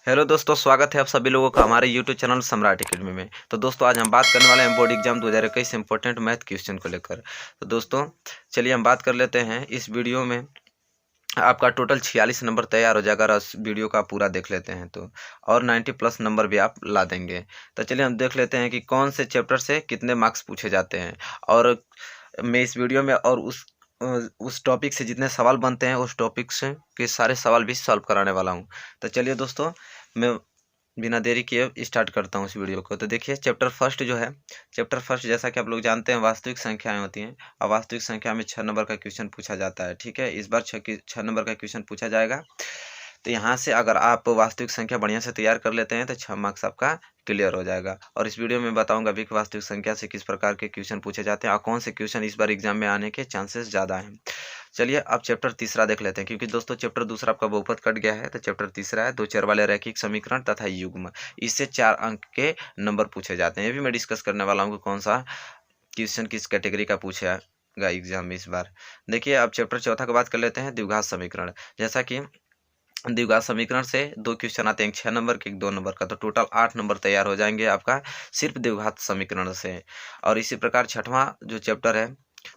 Hello दोस्तों, स्वागत है आप सभी लोगों का हमारे यूट्यूब चैनल सम्राट एकेडमी में। तो दोस्तों आज हम बात करने वाले हैं बोर्ड एग्जाम 2021 से इंपॉर्टेंट मैथ क्वेश्चन को लेकर। तो दोस्तों चलिए हम बात कर लेते हैं। इस वीडियो में आपका टोटल 46 नंबर तैयार हो जाएगा। इस वीडियो का पूरा देख लेते हैं तो और 90 प्लस नंबर भी आप ला देंगे। तो चलिए हम देख लेते हैं कि कौन से चैप्टर से कितने मार्क्स पूछे जाते हैं। और मैं इस वीडियो में और उस टॉपिक से जितने सवाल बनते हैं उस टॉपिक से के सारे सवाल भी सॉल्व कराने वाला हूँ। तो चलिए दोस्तों मैं बिना देरी किए स्टार्ट करता हूँ इस वीडियो को। तो देखिए चैप्टर फर्स्ट जो है, चैप्टर फर्स्ट जैसा कि आप लोग जानते हैं वास्तविक संख्याएं होती हैं। और वास्तविक संख्या में 6 नंबर का क्वेश्चन पूछा जाता है। ठीक है, इस बार 6 नंबर का क्वेश्चन पूछा जाएगा। तो यहाँ से अगर आप वास्तविक संख्या बढ़िया से तैयार कर लेते हैं तो 6 मार्क्स आपका क्लियर हो जाएगा। और इस वीडियो में बताऊंगा भी कि वास्तविक संख्या से किस प्रकार के क्वेश्चन पूछे जाते हैं और कौन से क्वेश्चन इस बार एग्जाम में आने के चांसेस ज़्यादा हैं। चलिए अब चैप्टर तीसरा देख लेते हैं, क्योंकि दोस्तों चैप्टर दूसरा आपका बहुपद कट गया है। तो चैप्टर तीसरा है दो चर वाले रैखिक समीकरण तथा युग्म। इससे 4 अंक के नंबर पूछे जाते हैं। ये भी मैं डिस्कस करने वाला हूँ कि कौन सा क्वेश्चन किस कैटेगरी का पूछेगा एग्जाम में इस बार। देखिए अब चैप्टर चौथा की बात कर लेते हैं, द्विघात समीकरण। जैसा कि द्विघात समीकरण से 2 क्वेश्चन आते हैं, 6 नंबर के 2 नंबर का। तो टोटल 8 नंबर तैयार हो जाएंगे आपका सिर्फ द्विघात समीकरण से। और इसी प्रकार छठवां जो चैप्टर है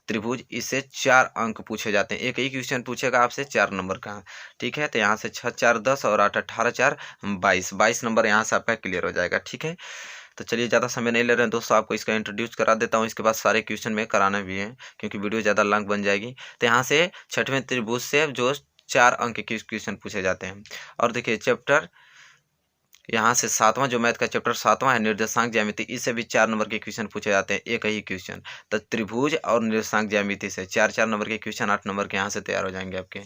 त्रिभुज, इससे 4 अंक पूछे जाते हैं। एक ही क्वेश्चन पूछेगा आपसे 4 नंबर का। ठीक है, तो यहाँ से 6 4 10 और 8 18 4 22 नंबर यहाँ से आपका क्लियर हो जाएगा। ठीक है, तो चलिए ज़्यादा समय नहीं ले रहे हैं दोस्तों, आपको इसका इंट्रोड्यूस करा देता हूँ। इसके बाद सारे क्वेश्चन में कराना भी है क्योंकि वीडियो ज़्यादा लंग बन जाएगी। तो यहाँ से छठवें त्रिभुज से जो 4 अंक के क्वेश्चन पूछे जाते हैं। और देखिए चैप्टर यहाँ से सातवां जो मैथ का चैप्टर सातवां है निर्देशांक ज्यामिति, इससे भी 4 नंबर के क्वेश्चन पूछे जाते हैं, एक ही क्वेश्चन। तो त्रिभुज और निर्देशांक ज्यामिति से 4 नंबर के क्वेश्चन 8 नंबर के यहाँ से तैयार हो जाएंगे आपके।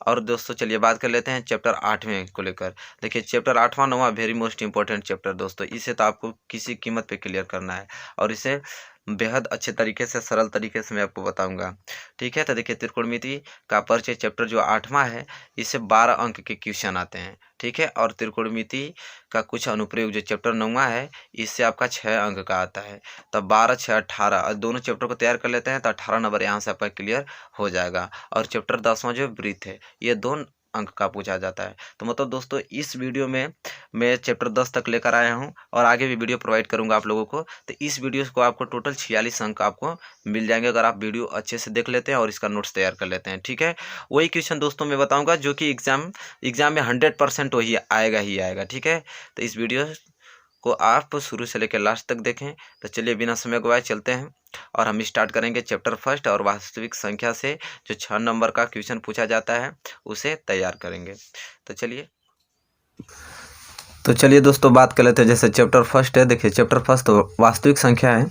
और दोस्तों चलिए बात कर लेते हैं चैप्टर 8वें को लेकर। देखिए चैप्टर 8वां 9वां वेरी मोस्ट इंपॉर्टेंट चैप्टर दोस्तों। इसे तो आपको किसी कीमत पे क्लियर करना है और इसे बेहद अच्छे तरीके से सरल तरीके से मैं आपको बताऊंगा। ठीक है, तो देखिए त्रिकोणमिति का परिचय चैप्टर जो 8वां है, इससे 12 अंक के क्वेश्चन आते हैं। ठीक है, और त्रिकोणमिति का कुछ अनुप्रयोग जो चैप्टर 9वां है, इससे आपका 6 अंक का आता है। तब 12 6 18 और दोनों चैप्टर को तैयार कर लेते हैं तो 18 नंबर यहाँ से आपका क्लियर हो जाएगा। और चैप्टर 10वां जो वृत्त है, ये 2 अंक का पूछा जाता है। तो मतलब दोस्तों इस वीडियो में मैं चैप्टर 10 तक लेकर आया हूँ और आगे भी वीडियो प्रोवाइड करूंगा आप लोगों को। तो इस वीडियो को आपको टोटल 46 अंक आपको मिल जाएंगे अगर आप वीडियो अच्छे से देख लेते हैं और इसका नोट्स तैयार कर लेते हैं। ठीक है, वही क्वेश्चन दोस्तों मैं बताऊंगा जो कि एग्जाम में 100% वही आएगा ही आएगा। ठीक है, तो इस वीडियो को आप शुरू से लेकर लास्ट तक देखें। तो चलिए बिना समय गवाए चलते हैं और हम स्टार्ट करेंगे चैप्टर फर्स्ट। और वास्तविक संख्या से जो 6 नंबर का क्वेश्चन पूछा जाता है उसे तैयार करेंगे। तो चलिए दोस्तों बात कर लेते हैं। जैसे चैप्टर फर्स्ट है, देखिए चैप्टर फर्स्ट तो वास्तविक संख्या है,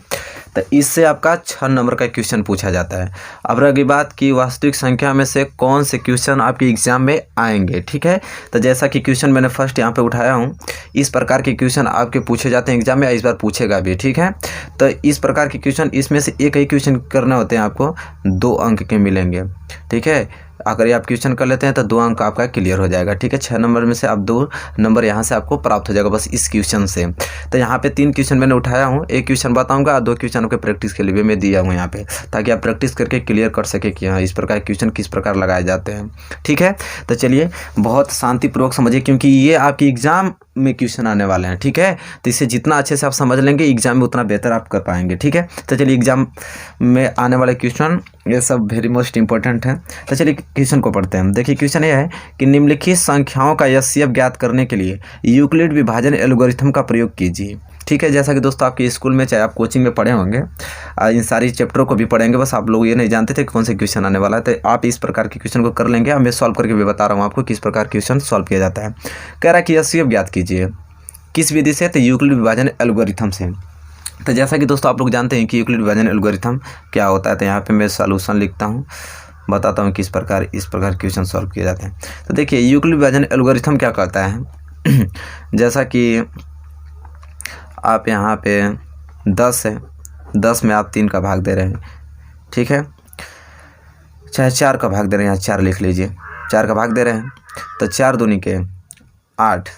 तो इससे आपका 6 नंबर का क्वेश्चन पूछा जाता है। अब रही बात कि वास्तविक संख्या में से कौन से क्वेश्चन आपके एग्जाम में आएंगे। ठीक है, तो जैसा कि क्वेश्चन मैंने फर्स्ट यहाँ पे उठाया हूँ, इस प्रकार के क्वेश्चन आपके पूछे जाते हैं एग्जाम में, इस बार पूछेगा भी। ठीक है, तो इस प्रकार के क्वेश्चन इसमें से एक ही क्वेश्चन करने होते हैं, आपको 2 अंक के मिलेंगे। ठीक है, अगर ये आप क्वेश्चन कर लेते हैं तो 2 अंक आपका क्लियर हो जाएगा। ठीक है, 6 नंबर में से आप 2 नंबर यहाँ से आपको प्राप्त हो जाएगा बस इस क्वेश्चन से। तो यहाँ पे 3 क्वेश्चन मैंने उठाया हूँ, एक क्वेश्चन बताऊंगा और 2 क्वेश्चन के प्रैक्टिस के लिए भी मैं दिया हूँ यहाँ पे, ताकि आप प्रैक्टिस करके क्लियर कर सके कि हाँ इस प्रकार क्वेश्चन किस प्रकार लगाए जाते हैं। ठीक है, तो चलिए बहुत शांतिपूर्वक समझिए क्योंकि ये आपके एग्जाम में क्वेश्चन आने वाले हैं। ठीक है, तो इसे जितना अच्छे से आप समझ लेंगे एग्जाम में उतना बेहतर आप कर पाएंगे। ठीक है, तो चलिए एग्जाम में आने वाले क्वेश्चन ये सब वेरी मोस्ट इंपॉर्टेंट है। तो चलिए क्वेश्चन को पढ़ते हैं। देखिए क्वेश्चन ये है कि निम्नलिखित संख्याओं का एचसीएफ ज्ञात करने के लिए यूक्लिड विभाजन एल्गोरिथम का प्रयोग कीजिए। ठीक है, जैसा कि दोस्तों आपके स्कूल में चाहे आप कोचिंग में पढ़े होंगे, इन सारी चैप्टरों को भी पढ़ेंगे, बस आप लोग ये नहीं जानते थे कौन से क्वेश्चन आने वाला है। तो आप इस प्रकार के क्वेश्चन को कर लेंगे। अब मैं सॉल्व करके भी बता रहा हूँ आपको किस प्रकार क्वेश्चन सॉल्व किया जाता है। कह रहा है कि एचसीएफ ज्ञात कीजिए किस विधि से, तो यूक्लिड विभाजन एल्गोरिथम से। तो जैसा कि दोस्तों आप लोग जानते हैं कि यूक्लिड विभाजन एल्गोरिथम क्या होता है, तो यहाँ पे मैं सॉल्यूशन लिखता हूँ, बताता हूँ किस प्रकार इस प्रकार क्वेश्चन सॉल्व किए जाते हैं। तो देखिए यूक्लिड विभाजन एल्गोरिथम क्या कहता है जैसा कि आप यहाँ पे 10 है, 10 में आप 3 का भाग दे रहे हैं। ठीक है, चाहे 4 का भाग दे रहे हैं, यहाँ 4 लिख लीजिए, 4 का भाग दे रहे हैं तो 4 दूनी के 8,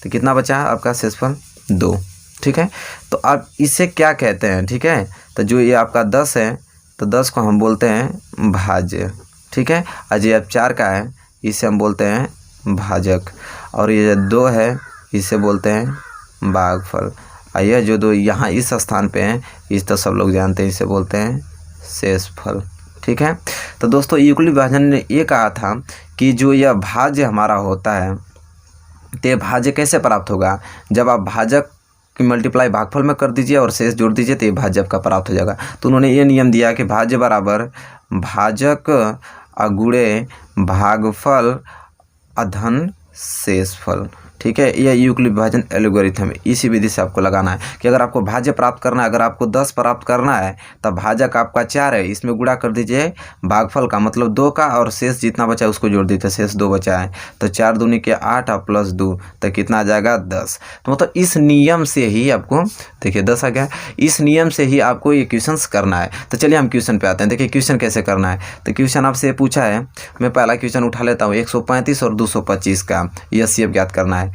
तो कितना बचा है आपका शेषफल 2। ठीक है, तो आप इसे क्या कहते हैं। ठीक है, तो जो ये आपका 10 है तो 10 को हम बोलते हैं भाज्य। ठीक है, और जो अब 4 का है इसे हम बोलते हैं भाजक, और ये 2 है इसे बोलते हैं भागफल। यह जो दो यहाँ इस स्थान पे हैं, इस तो सब लोग जानते हैं, इसे बोलते हैं शेषफल। ठीक है, तो दोस्तों यूक्लिड विभाजन ने ये कहा था कि जो यह भाज्य हमारा होता है, तो ये भाज्य कैसे प्राप्त होगा, जब आप भाजक की मल्टीप्लाई भागफल में कर दीजिए और शेष जोड़ दीजिए तो ये भाज्य आपका प्राप्त हो जाएगा। तो उन्होंने ये नियम दिया कि भाज्य बराबर भाजक गुणे भागफल अधन शेषफल। ठीक है, यह यूक्लिड विभाजन एल्गोरिथम है। इसी विधि से आपको लगाना है कि अगर आपको भाज्य प्राप्त करना है, अगर आपको 10 प्राप्त करना है तब भाजक आपका 4 है, इसमें गुणा कर दीजिए भागफल का मतलब 2 का, और शेष जितना बचा है उसको जोड़ दीजिए, शेष 2 बचा है तो 4 दूनी के 8 और प्लस 2 तो कितना आ जाएगा 10। तो मतलब इस नियम से ही आपको, देखिए 10 आ गया, इस नियम से ही आपको ये क्वेश्चंस करना है। तो चलिए हम क्वेश्चन पे आते हैं। देखिए क्वेश्चन कैसे करना है, तो क्वेश्चन आपसे पूछा है, मैं पहला क्वेश्चन उठा लेता हूँ। 135 और 225 का एचसीएफ ज्ञात करना है।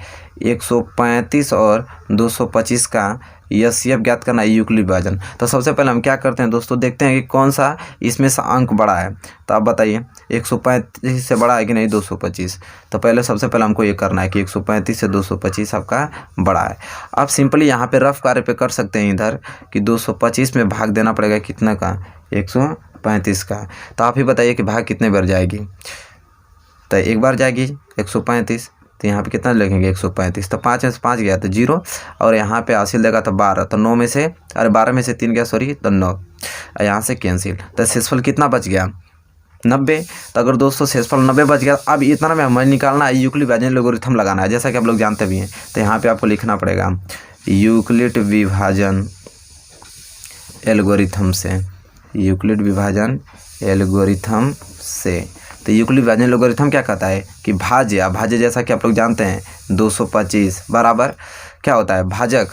135 और 225 का एचसीएफ ज्ञात करना है यूक्लिड विभाजन। तो सबसे पहले हम क्या करते हैं दोस्तों, देखते हैं कि कौन सा इसमें से अंक बड़ा है। तो आप बताइए 135 से बड़ा है कि नहीं 225। तो पहले सबसे पहले हमको ये करना है कि 135 से 225 आपका बड़ा है। आप सिंपली यहाँ पे रफ कार्य पे कर सकते हैं इधर कि 225 में भाग देना पड़ेगा कितना का, 135 का। तो आप ही बताइए कि भाग कितने बार जाएगी। तो एक बार जाएगी 135, तो यहाँ पे कितना लिखेंगे 135, तो 5 में से 5 गया तो 0, और यहाँ पे हासिल देगा तो 12, तो 9 में से, अरे 12 में से 3 गया सॉरी, तो 9, यहाँ से कैंसिल। तो शेषफल कितना बच गया 90। तो अगर दोस्तों शेषफल 90 बच गया, अब इतना में हमें निकालना है, यूक्लिड विभाजन एल्गोरिथम लगाना है, जैसा कि आप लोग जानते भी हैं। तो यहाँ पर आपको लिखना पड़ेगा यूक्लिड विभाजन एल्गोरिथम से, यूक्लिड विभाजन एल्गोरिथम से। तो यूक्लिड विभाजन एल्गोरिथम क्या कहता है कि भाज्य जैसा कि आप लोग जानते हैं 225 बराबर क्या होता है भाजक।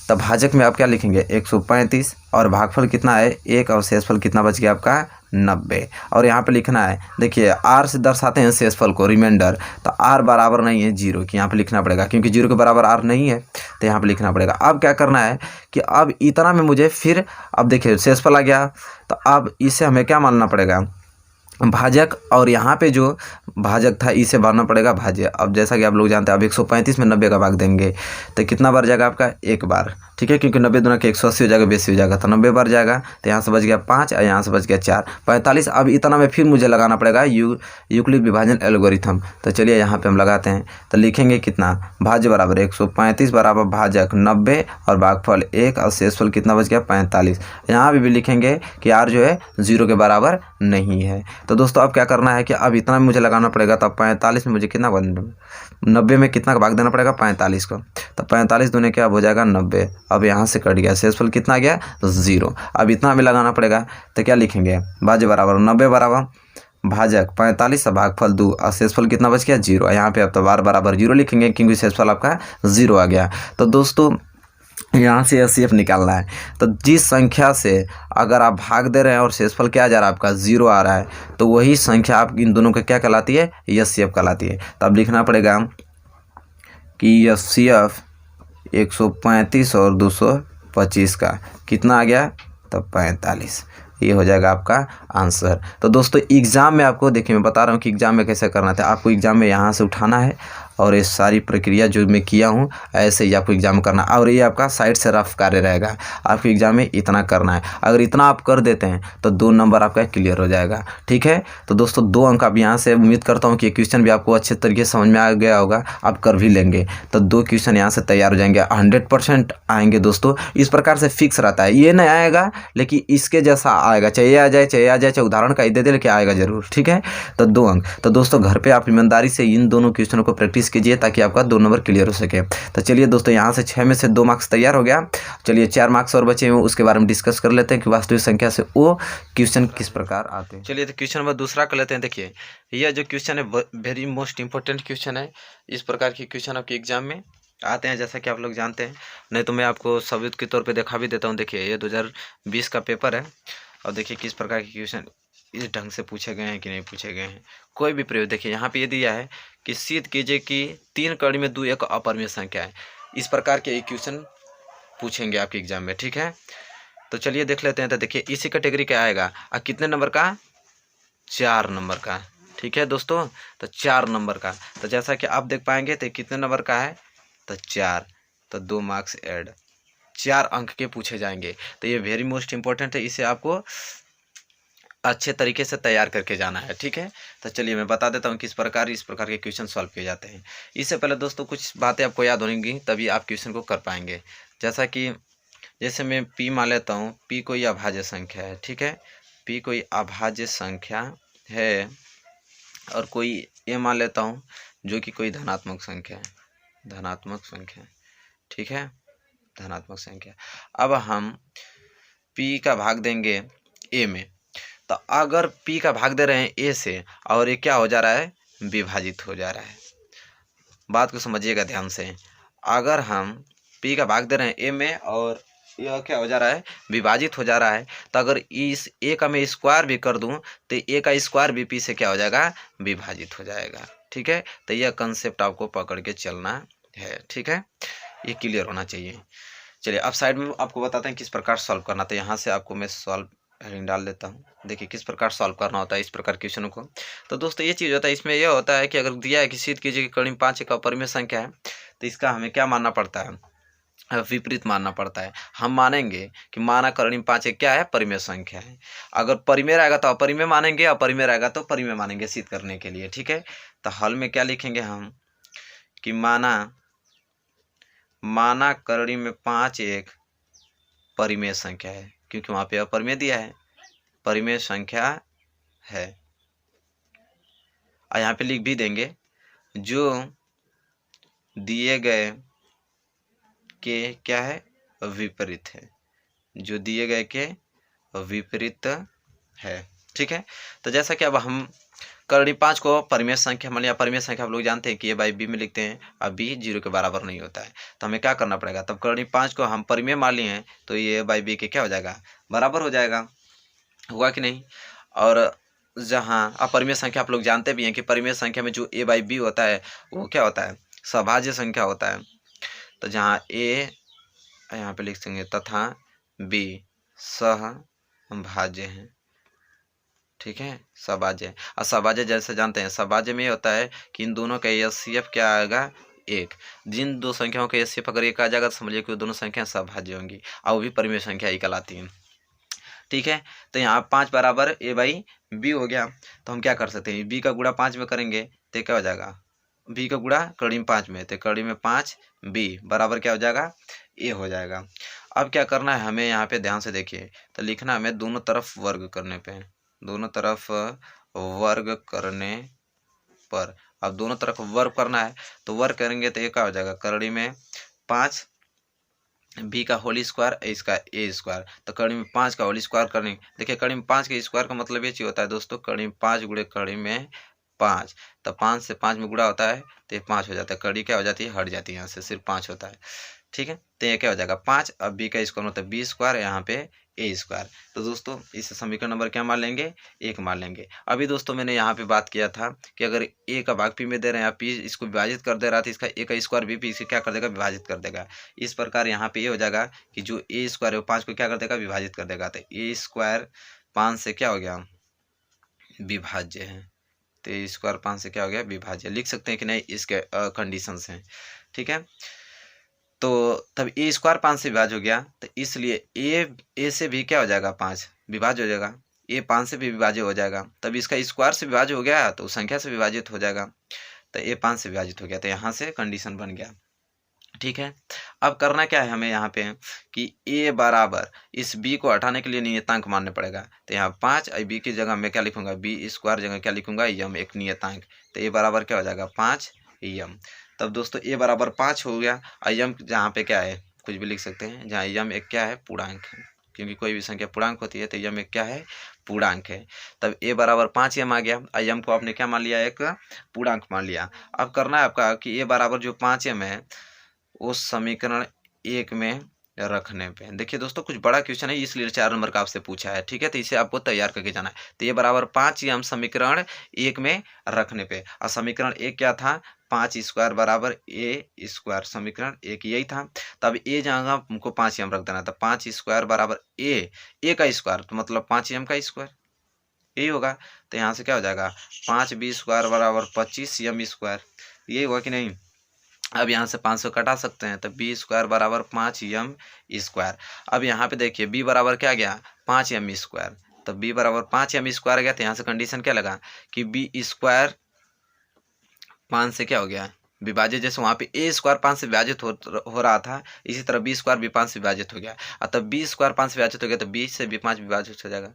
तो भाजक में आप क्या लिखेंगे 135, और भागफल कितना है 1, और शेषफल कितना बच गया आपका 90। और यहाँ पे लिखना है, देखिए आर से दर्शाते हैं शेषफल को, रिमाइंडर। तो आर बराबर नहीं है 0 की, यहाँ पे लिखना पड़ेगा, क्योंकि 0 के बराबर आर नहीं है, तो यहाँ पे लिखना पड़ेगा। अब क्या करना है कि अब इतना में मुझे फिर, अब देखिए शेषफल आ गया, तो अब इसे हमें क्या मानना पड़ेगा भाजक, और यहाँ पे जो भाजक था इसे भरना पड़ेगा भाज्य। अब जैसा कि आप लोग जानते हैं, अब 135 में 90 का भाग देंगे तो कितना बार जाएगा आपका, एक बार। ठीक है, क्योंकि 90 दूना के 180 हो जाएगा, 82 हो जाएगा, तो 90 बार जाएगा। तो यहाँ से बच गया 5 और यहाँ से बच गया 4, 45। अब इतना में फिर मुझे लगाना पड़ेगा यूक्लिड विभाजन एल्गोरिथम। तो चलिए यहाँ पे हम लगाते हैं, तो लिखेंगे कितना, भाज्य बराबर 135 बराबर भाजक 90 और भागफल 1, और शेषफल कितना बच गया 45। यहाँ भी लिखेंगे कि आर जो है 0 के बराबर नहीं है। तो दोस्तों अब क्या करना है कि अब इतना में मुझे लगाना पड़ेगा, तो 45 में मुझे कितना, 90 में कितना का भाग देना पड़ेगा 45 को। तो 45 दूने क्या हो जाएगा 90। अब यहाँ से कट गया, शेषफल कितना गया 0। अब इतना में लगाना पड़ेगा, तो क्या लिखेंगे भाज्य बराबर 90 बराबर भाजक 45 और भागफल 2, और शेषफल कितना बच गया 0। यहाँ पे अब तो बार बराबर 0 लिखेंगे, क्योंकि शेषफल आपका 0 आ गया। तो दोस्तों यहाँ से एचसीएफ निकालना है। तो जिस संख्या से अगर आप भाग दे रहे हैं और शेषफल क्या आ जा रहा है आपका 0 आ रहा है, तो वही संख्या आप इन दोनों का क्या कहलाती है, एचसीएफ कहलाती है। तो अब लिखना पड़ेगा कि एचसीएफ 135 और 225 का कितना आ गया, तो 45। ये हो जाएगा आपका आंसर। तो दोस्तों एग्ज़ाम में आपको, देखिए मैं बता रहा हूँ कि एग्ज़ाम में कैसे करना था। आपको एग्ज़ाम में यहाँ से उठाना है, और ये सारी प्रक्रिया जो मैं किया हूँ ऐसे ही आपको एग्जाम करना, और ये आपका साइड से रफ कार्य रहेगा। आपको एग्जाम में इतना करना है, अगर इतना आप कर देते हैं तो 2 नंबर आपका क्लियर हो जाएगा। ठीक है, तो दोस्तों 2 अंक आप यहाँ से, उम्मीद करता हूँ कि क्वेश्चन भी आपको अच्छे तरीके से समझ में आ गया होगा, आप कर भी लेंगे। तो 2 क्वेश्चन यहाँ से तैयार हो जाएंगे, 100% आएंगे दोस्तों। इस प्रकार से फिक्स रहता है, ये नहीं आएगा लेकिन इसके जैसा आएगा, चाहे आ जाए चाहे उदाहरण का ही दे दे, लेकिन आएगा जरूर। ठीक है, तो 2 अंक। तो दोस्तों घर पर आप ईमानदारी से इन दोनों क्वेश्चनों को प्रैक्टिस कीजिए ताकि आपका 2 नंबर क्लियर हो सके। तो चलिए दोस्तों यहाँ से 6 में से 2 मार्क्स तैयार हो गया। चलिए 4 मार्क्स और बचे हुए, उसके बारे में डिस्कस कर लेते हैं कि वास्तविक संख्या से वो क्वेश्चन किस प्रकार आते हैं। चलिए तो क्वेश्चन नंबर दूसरा कर लेते हैं। देखिए यह जो क्वेश्चन है वेरी मोस्ट इंपॉर्टेंट क्वेश्चन है। इस प्रकार के क्वेश्चन आपके एग्जाम में आते हैं, जैसा कि आप लोग जानते हैं। नहीं तो मैं आपको सबूत के तौर पर दिखा भी देता हूँ। देखिए ये 2020 का पेपर है, और देखिए किस प्रकार के क्वेश्चन इस ढंग से पूछे गए हैं कि नहीं पूछे गए हैं। कोई भी प्रयोग, देखिए यहाँ पे ये दिया है कि सिद्ध कीजिए कि 3 कड़ी में 2 एक अपरिमेय संख्या है। इस प्रकार के क्वेश्चन पूछेंगे आपके एग्जाम में। ठीक है, तो चलिए देख लेते हैं। तो देखिए इसी कैटेगरी का आएगा, और कितने नंबर का, 4 नंबर का। ठीक है दोस्तों, तो 4 नंबर का। तो जैसा कि आप देख पाएंगे तो कितने नंबर का है, तो 4, तो 2 मार्क्स ऐड। 4 अंक के पूछे जाएंगे। तो ये वेरी मोस्ट इंपॉर्टेंट है, इसे आपको अच्छे तरीके से तैयार करके जाना है। ठीक है, तो चलिए मैं बता देता हूँ किस प्रकार इस प्रकार के क्वेश्चन सॉल्व किए जाते हैं। इससे पहले दोस्तों कुछ बातें आपको याद होंगी, तभी आप क्वेश्चन को कर पाएंगे। जैसा कि जैसे मैं पी मान लेता हूँ, पी कोई अभाज्य संख्या है। ठीक है, पी कोई अभाज्य संख्या है, और कोई ए मान लेता हूँ जो कि कोई धनात्मक संख्या है, धनात्मक संख्या। ठीक है, धनात्मक संख्या। अब हम पी का भाग देंगे ए में, तो अगर पी का भाग दे रहे हैं ए से और ये क्या हो जा रहा है, विभाजित हो जा रहा है। बात को समझिएगा ध्यान से। अगर हम पी का भाग दे रहे हैं ए में और यह क्या हो जा रहा है, विभाजित हो जा रहा है, तो अगर इस ए का मैं स्क्वायर भी कर दूं तो ए का स्क्वायर भी पी से क्या हो जाएगा, विभाजित हो जाएगा। ठीक है, तो यह कंसेप्ट आपको पकड़ के चलना है। ठीक है, ये क्लियर होना चाहिए। चलिए अब साइड में आपको बताते हैं किस प्रकार सॉल्व करना। तो यहाँ से आपको मैं सॉल्व हेडिंग डाल देता हूँ। देखिए किस प्रकार सॉल्व करना होता है इस प्रकार क्वेश्चनों को। तो दोस्तों ये चीज़ होता है, इसमें यह होता है कि अगर दिया है कि सिद्ध कीजिए कि कड़ी 5 एक अपरिमेय संख्या है, तो इसका हमें क्या मानना पड़ता है, विपरीत मानना पड़ता है। हम मानेंगे कि माना करणी 5 एक क्या है, परिमेय संख्या है। अगर परिमेय रहेगा तो अपरिमेय मानेंगे, अपरिमेय रहेगा तो परिमेय मानेंगे सिद्ध करने के लिए। ठीक है, तो हल में क्या लिखेंगे हम कि माना करणी में 5 एक परिमेय संख्या है, क्योंकि वहां पे अपरिमेय दिया है, परिमेय संख्या है। और यहाँ पे लिख भी देंगे जो दिए गए के क्या है, विपरीत है, जो दिए गए के विपरीत है। ठीक है, तो जैसा कि अब हम करणी 5 को परिमेय संख्या मान लिया। परिमेय संख्या आप लोग जानते हैं कि ए बाई बी में लिखते हैं, अब बी 0 के बराबर नहीं होता है, तो हमें क्या करना पड़ेगा, तब करणी 5 को हम परिमेय मान लिए हैं तो ये ए बाई बी के क्या हो जाएगा, बराबर हो जाएगा। हुआ कि नहीं। और जहाँ अपरिमेय संख्या आप लोग जानते भी हैं कि परिमेय संख्या में जो ए बाई बी होता है वो क्या होता है, सभाज्य संख्या होता है। तो जहाँ ए यहाँ पे लिख देंगे तथा बी सहभाज्य है। ठीक है, सभाज्य। और सभाज्य जैसे जानते हैं, सभाज्य में ये होता है कि इन दोनों का एचसीएफ क्या आएगा, 1। जिन दो संख्याओं का एचसीएफ अगर 1 आ जाएगा तो समझिए कि वो दोनों संख्याएं सभाज्य होंगी और वो भी परिमेय संख्या ही कहलाती हैं। ठीक है, तो यहाँ 5 बराबर ए बाई बी हो गया। तो हम क्या कर सकते हैं, बी का गुणा 5 में करेंगे तो क्या हो जाएगा, बी का गुणा करड़ी में 5 में, तो करड़ी में 5 बी बराबर क्या हो जाएगा, ए हो जाएगा। अब क्या करना है हमें, यहाँ पे ध्यान से देखिए, तो लिखना हमें दोनों तरफ वर्ग करने पे, दोनों तरफ वर्ग करने पर। अब दोनों तरफ वर्ग करना है तो वर्ग करेंगे तो ये क्या हो जाएगा, करड़ी में 5 बी का होल स्क्वायर, इसका ए स्क्वायर। तो कड़ी में 5 का होल स्क्वायर करने, देखिए कड़ी में 5 के स्क्वायर का मतलब ये चीज होता है दोस्तों, कड़ी में 5 गुणे कड़ी में 5, तो 5 से 5 में गुणा होता है तो ये 5 हो जाता है, कड़ी क्या हो जाती है, हट जाती है, यहाँ से सिर्फ 5 होता है। ठीक है, तो ये क्या हो जाएगा 5। अब बी का स्क्वायर मतलब बी स्क्वायर, यहाँ पे ए स्क्वायर। तो दोस्तों इस समीकरण नंबर क्या मान लेंगे, 1 मान लेंगे। अभी दोस्तों मैंने यहाँ पे बात किया था कि अगर ए का भाग पी में दे रहे हैं, पी इसको विभाजित कर दे रहा था, इसका ए का स्क्वायर भी पी से क्या कर देगा, विभाजित कर देगा। इस प्रकार यहाँ पे ये हो जाएगा कि जो ए स्क्वायर है वो 5 को क्या कर देगा, विभाजित कर देगा। तो ए स्क्वायर 5 से क्या हो गया, विभाज्य है। तो ए स्क्वायर 5 से क्या हो गया, विभाज्य। लिख सकते हैं कि नहीं, इसके कंडीशंस हैं। ठीक है, तो तब ए स्क्वायर 5 से विभाज्य हो गया, तो इसलिए ए से भी क्या हो जाएगा, 5 विभाज्य हो जाएगा। ए 5 से भी विभाज्य हो जाएगा, तब इसका स्क्वायर से विभाज्य हो गया तो संख्या से विभाजित हो जाएगा। तो ए 5 से विभाजित हो गया, तो यहाँ से कंडीशन बन गया। ठीक है, अब करना क्या है हमें यहाँ पे कि ए बराबर इस बी को हटाने के लिए नियतांक मानने पड़ेगा। तो यहाँ 5 और बी की जगह मैं क्या लिखूंगा, बी स्क्वायर जगह क्या लिखूंगा, यम, एक नियतांक। तो ए बराबर क्या हो जाएगा, 5 यम। तब दोस्तों ए बराबर 5 हो गया, और यम जहाँ पे क्या है, कुछ भी लिख सकते हैं, जहाँ यम एक क्या है, पूर्णांक है, क्योंकि कोई भी संख्या पूर्णांक होती है तो यम एक क्या है, पूर्णांक है। तब ए बराबर 5 यम आ गया, और यम को आपने क्या मान लिया, एक पूर्णांक मान लिया। अब करना है आपका कि ए बराबर जो 5 यम है उस समीकरण 1 में रखने पे। देखिए दोस्तों कुछ बड़ा क्वेश्चन है, इसलिए 4 नंबर का आपसे पूछा है। ठीक है, तो इसे आपको तैयार करके जाना है। तो ये बराबर 5 हम समीकरण 1 में रखने पे, और समीकरण 1 क्या था, 5 स्क्वायर बराबर ए स्क्वायर, समीकरण 1 यही था। तब ए जहाँ हमको 5 एम रख देना था, 5 स्क्वायर बराबर ए का स्क्वायर, तो मतलब 5 एम का स्क्वायर यही होगा। तो यहाँ से क्या हो जाएगा, 5 बी स्क्वायर बराबर 25 एम स्क्वायर, यही हुआ कि नहीं। अब यहाँ से 500 कटा सकते हैं, तो बी स्क्वायर बराबर 5m स्क्वायर। अब यहाँ पे देखिए बी बराबर क्या गया 5m स्क्वायर, तो बी बराबर 5m स्क्वायर गया। तो यहाँ से कंडीशन क्या लगा कि बी स्क्वायर 5 से क्या हो गया विभाजित, जैसे वहाँ पे ए स्क्वायर 5 से विभाजित हो रहा था, इसी तरह बी स्क्वायर भी 5 से विभाजित हो गया। और तब बी स्क्वायर 5 से विभाजित हो गया, तो बी से भी 5 विभाजित हो जाएगा,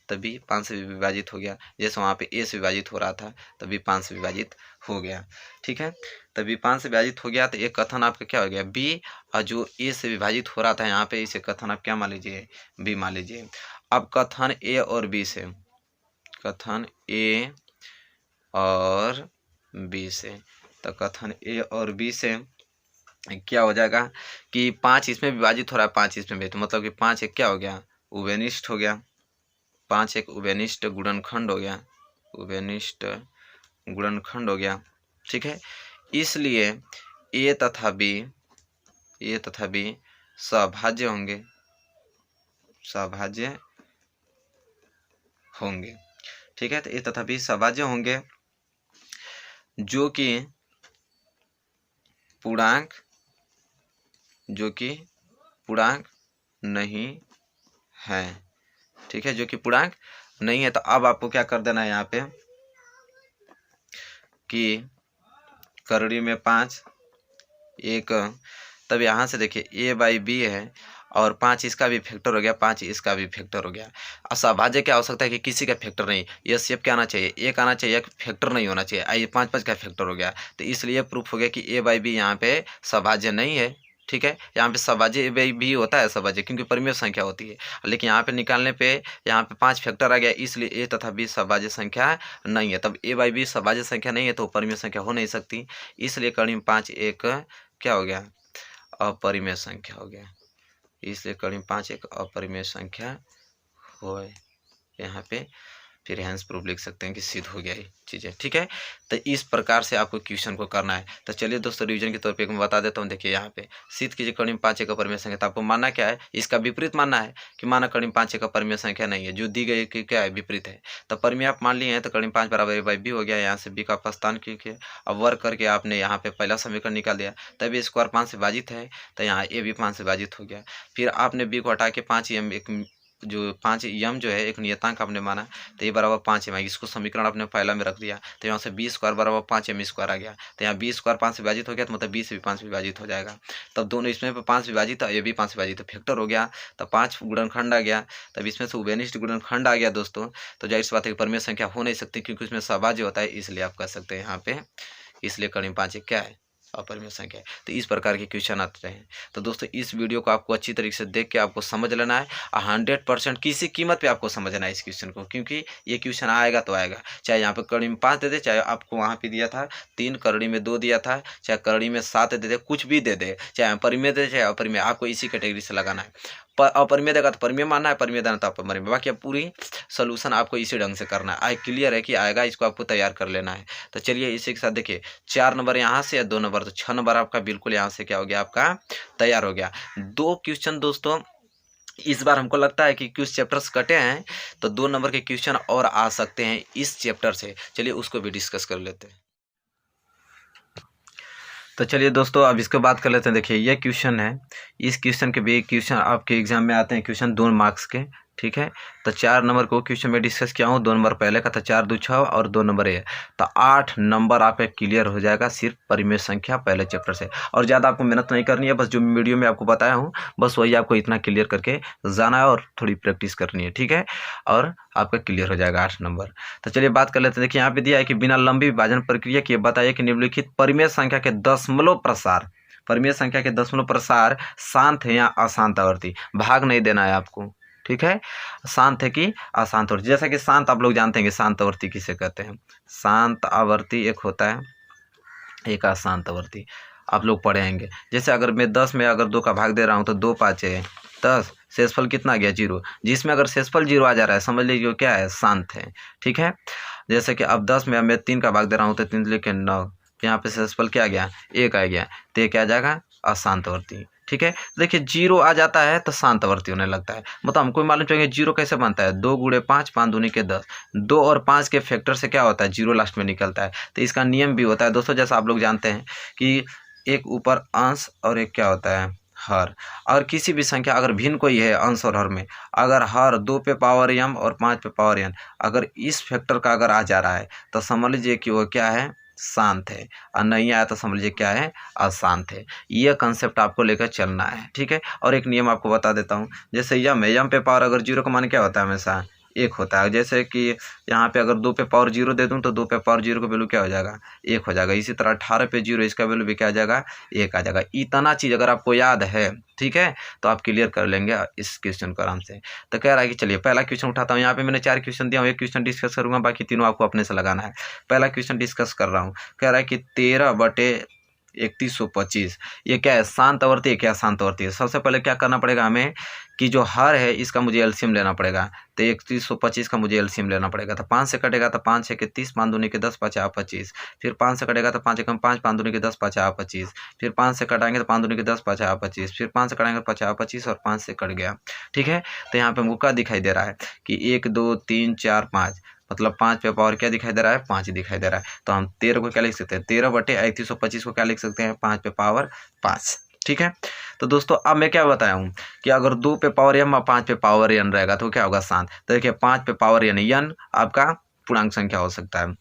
तभी 5 से विभाजित हो गया। जैसे वहाँ पे ए से विभाजित हो रहा था, तभी 5 से विभाजित हो गया। ठीक है, तभी 5 से विभाजित हो गया। तो एक कथन आपका क्या हो गया बी, और जो ए से विभाजित हो रहा था यहाँ पे, इसे कथन आप क्या मान लीजिए बी मान लीजिए। अब कथन ए और बी से, कथन ए और बी से, तो कथन ए और बी से क्या हो जाएगा कि 5 इसमें विभाजित हो रहा है, 5 इसमें भी, तो मतलब कि 5 एक क्या हो गया उभयनिष्ठ हो गया, 5 एक उभयनिष्ठ गुणनखंड हो गया, उभयनिष्ठ गुणनखंड हो गया। ठीक है, इसलिए ए तथा बी सभाज्य होंगे, सभाज्य होंगे। ठीक है, तो ए तथा बी सभाज्य होंगे, जो कि पूर्णांक नहीं है। ठीक है, जो कि पूर्णांक नहीं है। तो अब आपको क्या कर देना है यहाँ पे कि करड़ी में 5 एक, तब यहाँ से देखिए ए बाई बी है और 5 इसका भी फैक्टर हो गया, 5 इसका भी फैक्टर हो गया। और सभाज्य क्या हो सकता है कि किसी का फैक्टर नहीं, ये शेप क्या आना चाहिए एक आना चाहिए, एक फैक्टर नहीं होना चाहिए। आइए 5 का फैक्टर हो गया, तो इसलिए प्रूफ हो गया कि ए बाई बी यहाँ पे सभाज्य नहीं है। ठीक है, यहाँ पे सभाज्य ए बाई बी होता है सभाज्य, क्योंकि परिमेय संख्या होती है, लेकिन यहाँ पे निकालने पे यहाँ पे 5 फैक्टर आ गया, इसलिए ए तथा बी सभाज्य संख्या नहीं है। तब ए बाई बी सभाज्य संख्या नहीं है तो परिमेय संख्या हो नहीं सकती, इसलिए कड़ी में 5 एक क्या हो गया अपरिमेय संख्या हो गया, इसलिए कड़ी में 5 एक अपरिमेय संख्या हो यहाँ पे। फिर हैंस प्रूफ लिख सकते हैं कि सिद्ध हो गया ये चीज़ें। ठीक है, तो इस प्रकार से आपको क्वेश्चन को करना है। तो चलिए दोस्तों रिवीजन के तौर पे मैं बता देता हूँ। देखिए यहाँ पे सिद्ध कीजिए कड़ी में 5 एक अपरिमेय संख्या, तो आपको मानना क्या है, इसका विपरीत मानना है कि माना कड़ी में 5 एक अपरिमेय संख्या नहीं है, जो दी गई कि क्या है विपरीत है। तो परिमेय आप मान लिए हैं, तो कड़ी में 5 बराबर ए बाई बी हो गया। यहाँ से बी का प्रस्थान कीजिए, अब वर्क करके आपने यहाँ पे पहला समीकरण निकाल दिया, तभी स्क्वायर 5 से विभाजित है, तो यहाँ ए भी 5 से विभाजित हो गया। फिर आपने बी को हटा के 5 एम एक जो 5 यम जो है एक नियतांक आपने माना, तो ये बराबर 5 एम, इसको समीकरण आपने पहला में रख दिया, तो यहाँ से बी स्क्वायर बराबर 5 एम स्क्वायर आ गया। तो यहाँ बी स्क्वायर 5 से विभाजित हो गया, तो मतलब बी से भी 5 विभाजित हो जाएगा। तब दोनों इसमें 5 विभाजित था, ये भी 5 विभाजित, तो फैक्टर हो गया, तो 5 गुणनखंड आ गया। तब इसमें से उभयनिष्ठ गुणनखंड आ गया दोस्तों, तो जाहिर सी बात है कि परिमेय संख्या हो नहीं सकती, क्योंकि उसमें सभाज्य होता है, इसलिए आप कह सकते हैं यहाँ पे, इसलिए कड़ी में 5 क्या है अपरिमेय संख्या है। तो इस प्रकार के क्वेश्चन आते हैं। तो दोस्तों इस वीडियो को आपको अच्छी तरीके से देख के आपको समझ लेना है, 100% किसी कीमत पे आपको समझना है इस क्वेश्चन को, क्योंकि ये क्वेश्चन आएगा तो आएगा, चाहे यहाँ पे करड़ी में 5 दे दे, चाहे आपको वहाँ पे दिया था 3 करड़ी में 2 दिया था, चाहे करड़ी में 7 दे दे, कुछ भी दे दे, चाहे परिमेय दे चाहे अपरिमेय, आपको इसी कैटेगरी से लगाना है। अपरिमेय देगा तो परिमेय मानना है, परिमेय देना तो अपरिमेय, बाकी अब पूरी सोल्यूशन आपको इसी ढंग से करना है। आई क्लियर है कि आएगा, इसको आपको तैयार कर लेना है। तो चलिए इसी के साथ देखिए 4 नंबर यहाँ से या 2 नंबर, तो 6 नंबर आपका बिल्कुल यहाँ से क्या हो गया आपका तैयार हो गया। 2 क्वेश्चन दोस्तों इस बार हमको लगता है कि कुछ चैप्टर्स कटे हैं, तो 2 नंबर के क्वेश्चन और आ सकते हैं इस चैप्टर से। चलिए उसको भी डिस्कस कर लेते हैं। तो चलिए दोस्तों अब इसको बात कर लेते हैं। देखिए ये क्वेश्चन है, इस क्वेश्चन के भी क्वेश्चन आपके एग्जाम में आते हैं, क्वेश्चन 2 मार्क्स के। ठीक है, तो 4 नंबर को क्वेश्चन में डिस्कस किया हूँ, 2 नंबर पहले का था, 4 2 6 और 2 नंबर ये, तो 8 नंबर आपका क्लियर हो जाएगा सिर्फ परिमेय संख्या पहले चैप्टर से। और ज़्यादा आपको मेहनत नहीं करनी है, बस जो वीडियो में आपको बताया हूँ बस वही आपको इतना क्लियर करके जाना है और थोड़ी प्रैक्टिस करनी है। ठीक है, और आपका क्लियर हो जाएगा 8 नंबर। तो चलिए बात कर लेते हैं। देखिए यहाँ पे दिया है कि बिना लंबी विभाजन प्रक्रिया के बताइए कि निम्नलिखित परिमेय संख्या के दशमलव प्रसार, परिमेय संख्या के दशमलव प्रसार शांत है या अशांत आवर्ती, भाग नहीं देना है आपको। ठीक है, शांत है कि अशांत आवर्ती, जैसा कि शांत आप लोग जानते हैं कि शांत आवर्ती किसे कहते हैं, शांत आवर्ती एक होता है, एक अशांत आवर्ती आप लोग पढ़ेंगे। जैसे अगर मैं 10 में अगर 2 का भाग दे रहा हूँ तो 2 5 है 10, शेषफल कितना गया 0, जिसमें अगर शेषफल 0 आ जा रहा है समझ लीजिए क्या है शांत है। ठीक है, जैसे कि अब 10 में मैं 3 का भाग दे रहा हूँ तो 3 लेके 9, यहाँ पे शेषफल क्या गया 1 आ गया, तो ये क्या आ जाएगा अशांत आवर्ती। ठीक है, देखिए 0 आ जाता है तो शांत आवर्ती होने लगता है। मतलब हमको मालूम चाहिए 0 कैसे बनता है, 2 गुणे 5 5 दूनी के 10, 2 और 5 के फैक्टर से क्या होता है 0 लास्ट में निकलता है। तो इसका नियम भी होता है दोस्तों, जैसा आप लोग जानते हैं कि एक ऊपर अंश और एक क्या होता है हर। और किसी भी संख्या अगर भिन्न कोई है अंश और हर में, अगर हर 2 पे पावर m और 5 पे पावर n अगर इस फैक्टर का अगर आ जा रहा है तो समझ लीजिए कि वो क्या है, शांत है, और नहीं आया तो समझ लीजिए क्या है, अशांत है। ये कंसेप्ट आपको लेकर चलना है, ठीक है। और एक नियम आपको बता देता हूँ, जैसे यम है, यम पे पावर अगर 0 का मान क्या होता है, हमेशा 1 होता है। जैसे कि यहाँ पे अगर 2 पे पावर 0 दे दूँ तो 2 पे पावर 0 का वैल्यू क्या हो जाएगा, 1 हो जाएगा। इसी तरह 18 पे 0 इसका वैल्यू भी क्या आ जाएगा, 1 आ जाएगा। इतना चीज़ अगर आपको याद है, ठीक है, तो आप क्लियर कर लेंगे इस क्वेश्चन को आराम से। तो कह रहा है कि चलिए पहला क्वेश्चन उठाता हूँ। यहाँ पे मैंने 4 क्वेश्चन दिया हूँ, एक क्वेश्चन डिस्कस करूँगा, बाकी तीनों आपको अपने से लगाना है। पहला क्वेश्चन डिस्कस कर रहा हूँ, कह रहा है कि 13/3125 ये क्या है, शांत आवर्ती है क्या, शांत आवर्ती है। सबसे पहले क्या करना पड़ेगा हमें कि जो हर है इसका मुझे एलसीएम लेना पड़ेगा। तो 3125 का मुझे एलसीएम लेना पड़ेगा। तो 5 से कटेगा तो 5 6 30, 5 दूनी के 10 5 25। फिर 5 से कटेगा तो 5 एकम 5, 5 दूनी के 10 5 25। फिर 5 से कटाएंगे तो 5 दूनी के 10 5 25। फिर 5 से कटाएंगे 5 25 और 5 से कट गया, ठीक है। तो यहाँ पे हमको क्या दिखाई दे रहा है कि 1 2 3 4 5, मतलब 5 पे पावर क्या दिखाई दे रहा है, 5 दिखाई दे रहा है। तो हम 13 को क्या लिख सकते हैं, 13/3125 को क्या लिख सकते हैं, 5 पे पावर 5, ठीक है। तो दोस्तों अब मैं क्या बताया हूँ कि अगर 2 पे पावर m और 5 पे पावर n रहेगा तो क्या होगा, शांत। तो देखिए 5 पे पावर n आपका पूर्णांक संख्या हो सकता है।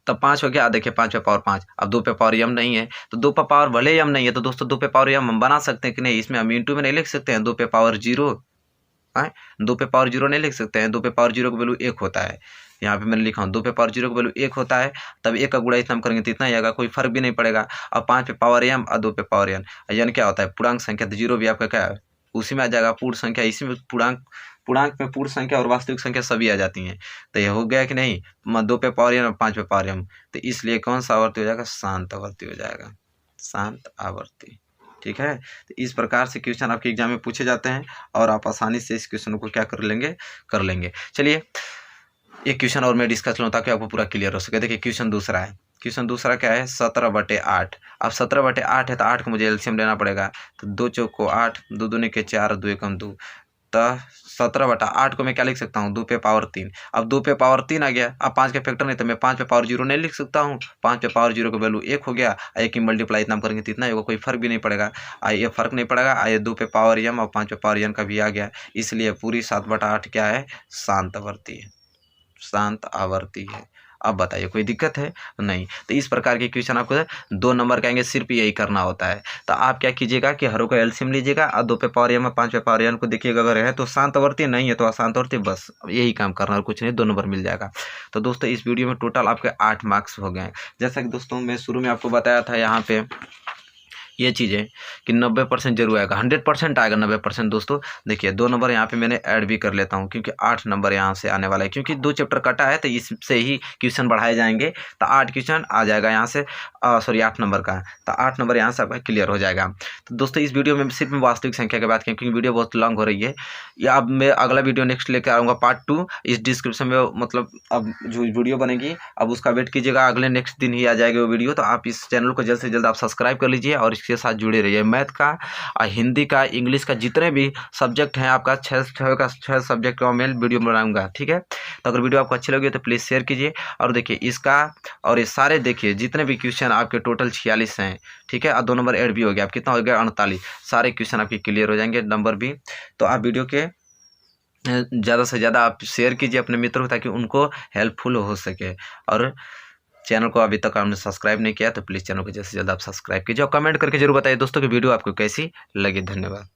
तब 5 हो गया, देखिए 5 पे पावर 5। अब 2 पे पावर m नहीं है तो 2 पे पावर भले m नहीं है तो दोस्तों 2 पे पावर m हम बना सकते हैं कि नहीं, इसमें हम इंटू में नहीं लिख सकते हैं। 2 पे पावर 0 है, 2 पे पावर 0 नहीं लिख सकते हैं। 2 पे पावर 0 का वैल्यू 1 होता है। यहाँ पे मैंने लिखा हूँ 2 पे पावर 0 का वैल्यू 1 होता है। तब 1 का गुणा इतना हम करेंगे तो इतना ही आएगा, कोई फर्क भी नहीं पड़ेगा। अब 5 पे पावर m और 2 पे पावर n क्या होता है, पूर्णांक संख्या। तो 0 भी आपका क्या है, उसी में आ जाएगा। पूर्ण संख्या इसी में, पूर्णांक में पूर्ण संख्या और वास्तविक संख्या सभी आ जाती हैं। तो ये हो गया कि नहीं, 2 पे पावर n और 5 पे पावर m। तो इसलिए कौन सा आवर्ती हो जाएगा, शांत आवर्ती हो जाएगा, शांत आवर्ती, ठीक है। तो इस प्रकार से क्वेश्चन आपके एग्जाम में पूछे जाते हैं और आप आसानी से इस क्वेश्चन को क्या कर लेंगे। चलिए एक क्वेश्चन और मैं डिस्कस लूँ ताकि आपको पूरा क्लियर हो सके। देखिए क्वेश्चन दूसरा है, क्वेश्चन दूसरा क्या है, 17/8। अब 17/8 है तो 8 को मुझे एलसीएम लेना पड़ेगा। तो 2 चौक को 8, 2 दूनी के 4, 2 एकम 2। तो 17/8 को मैं क्या लिख सकता हूँ, 2 पे पावर 3। अब 2 पे पावर 3 आ गया। अब 5 के फैक्टर नहीं तो मैं 5 पे पावर 0 नहीं लिख सकता हूँ। 5 पे पावर 0 का वैल्यू 1 हो गया। 1 की मल्टीप्लाई इतना करेंगे तो इतना होगा, कोई फर्क भी नहीं पड़ेगा। ये फर्क नहीं पड़ेगा। ये 2 पे पावर m और 5 पे पावर n का भी आ गया। इसलिए पूरी 7/8 क्या है, शांत आवर्ती है, शांत आवर्ती है। अब बताइए कोई दिक्कत है, नहीं। तो इस प्रकार के क्वेश्चन आपको 2 नंबर का आएंगे, सिर्फ यही करना होता है। तो आप क्या कीजिएगा कि हरों का एलसीएम लीजिएगा और 2 पे पावर m और 5 पे पावर n को देखिएगा, अगर है तो शांत आवर्ती, नहीं है तो अशांत आवर्ती। बस यही काम करना और कुछ नहीं, 2 नंबर मिल जाएगा। तो दोस्तों इस वीडियो में टोटल आपके 8 मार्क्स हो गए। जैसा कि दोस्तों मैं शुरू में आपको बताया था यहाँ पे ये चीज़ें कि 90% जरूर आएगा, 100% आएगा 90%। दोस्तों देखिए 2 नंबर यहाँ पे मैंने ऐड भी कर लेता हूँ क्योंकि 8 नंबर यहाँ से आने वाला है, क्योंकि 2 चैप्टर कटा है तो इससे ही क्वेश्चन बढ़ाए जाएंगे। तो 8 क्वेश्चन आ जाएगा यहाँ से, सॉरी 8 नंबर का। तो 8 नंबर यहाँ से आपका क्लियर हो जाएगा। तो दोस्तों इस वीडियो में सिर्फ वास्तविक संख्या की बात करें क्योंकि वीडियो बहुत लॉन्ग हो रही है। या अब मैं अगला वीडियो नेक्स्ट लेकर आऊँगा पार्ट 2। इस डिस्क्रिप्शन में मतलब अब जो वीडियो बनेगी अब उसका वेट कीजिएगा, अगले नेक्स्ट दिन ही आ जाएगी वो वीडियो। तो आप इस चैनल को जल्द से जल्द आप सब्सक्राइब कर लीजिए और इसके साथ जुड़े रहिए। मैथ का, हिंदी का, इंग्लिश का जितने भी सब्जेक्ट हैं आपका 6 सब्जेक्ट का मैं वीडियो बनाऊंगा, ठीक है। तो अगर वीडियो आपको अच्छी लगी तो प्लीज़ शेयर कीजिए। और देखिए इसका और ये सारे देखिए जितने भी क्वेश्चन आपके टोटल 46 हैं, ठीक है। और 2 नंबर ऐड भी हो गया, आप कितना हो गया 48। सारे क्वेश्चन आपके क्लियर हो जाएंगे, नंबर भी। तो आप वीडियो के ज़्यादा से ज़्यादा आप शेयर कीजिए अपने मित्रों को ताकि उनको हेल्पफुल हो सके। और चैनल को अभी तक आपने सब्सक्राइब नहीं किया तो प्लीज़ चैनल को जल्द से जल्द आप सब्सक्राइब कीजिए और कमेंट करके जरूर बताइए दोस्तों कि वीडियो आपको कैसी लगी। धन्यवाद।